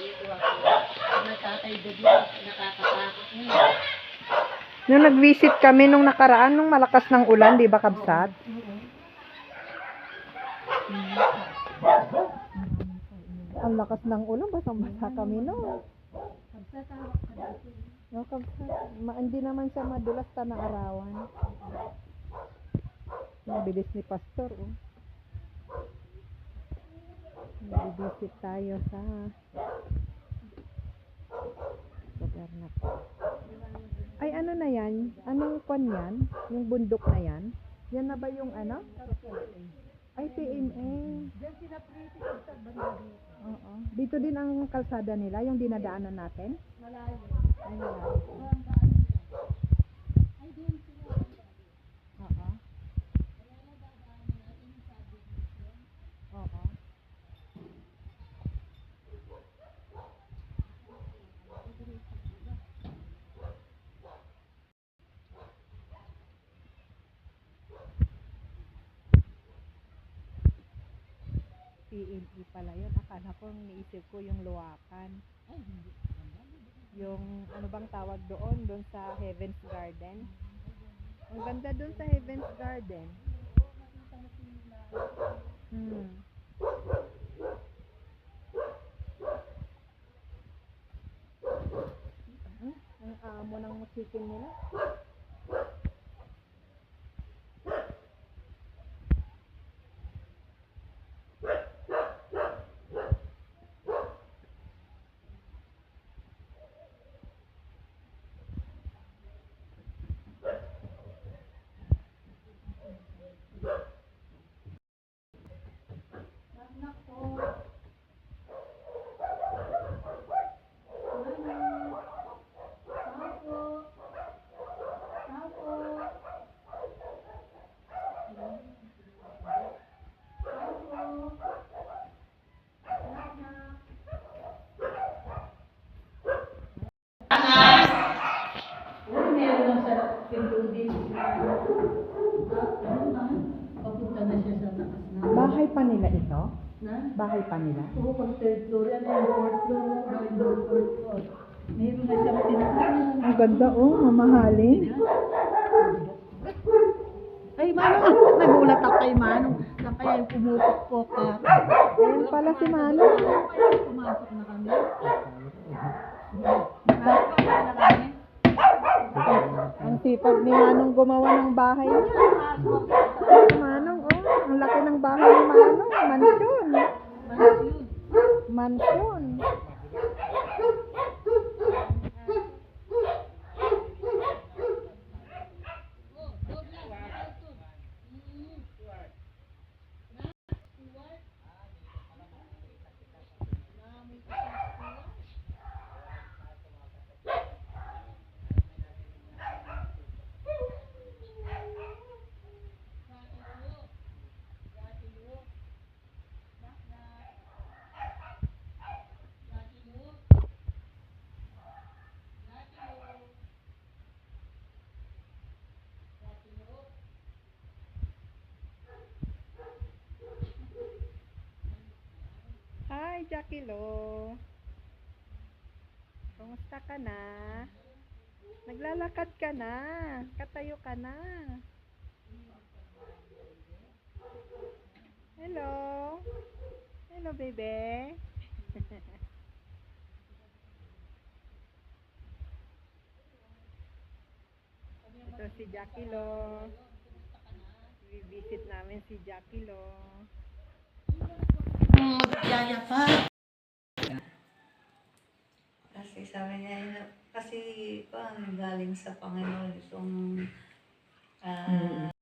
dito ako. Natatay dito, nakakatakot na. Nung nag-visit kami nung nakaraan, nung malakas ng ulan, di ba, Kabsat? Ang lakas ng ulan, basang-basa kami no. No, Kabsat. Hindi naman siya madulas ta na arawan. Mabilis ni Pastor, oh. Nag-visit tayo sa lugar na to. Ay, ano na yan? Anong kwan yan? Yung bundok na yan? Yan na ba yung ano? Ay, PMA. Diyan sila pretty sa bandari. Oo. Dito din ang kalsada nila, yung dinadaanan natin? Malayo. Ay, malayo. Ay, doon sila. Oo. Oo. PME pala yun. Akala ko, niisip ko yung Luwakan. Ay, hindi. Yung ano bang tawag doon? Doon sa Heaven's Garden. Ang ganda doon sa Heaven's Garden. Ang amo ng chicken nila. Papunta na siya sa taas na. Bahay pa nila ito? Na? Bahay pa nila? Oo, pag third floor, yan yung fourth floor, going down fourth floor. Mayroon na siyang tinatawag. Ang ganda, oh, mamahalin. Ay, Manong, nagulat ako kay Manong. Na kaya yung pumupok-pok ka. Ayun pala si Manong. Kaya pumasok na kami. Nakakapala na kami. Ang sipag ni Manong gumawa ng bahay niya. Manong, oh, ang laki ng bahay ni Manong. Mansyon. Mansyon. Hi, Jackie Lo. Kumusta ka na? Naglalakad ka na. Katayo ka na. Hello. Hello, baby. Ito si Jackie Lo. Visit namin si Jackie Lo. Yaya pa. Kasi sabi niya, kasi galing sa Panginoon itong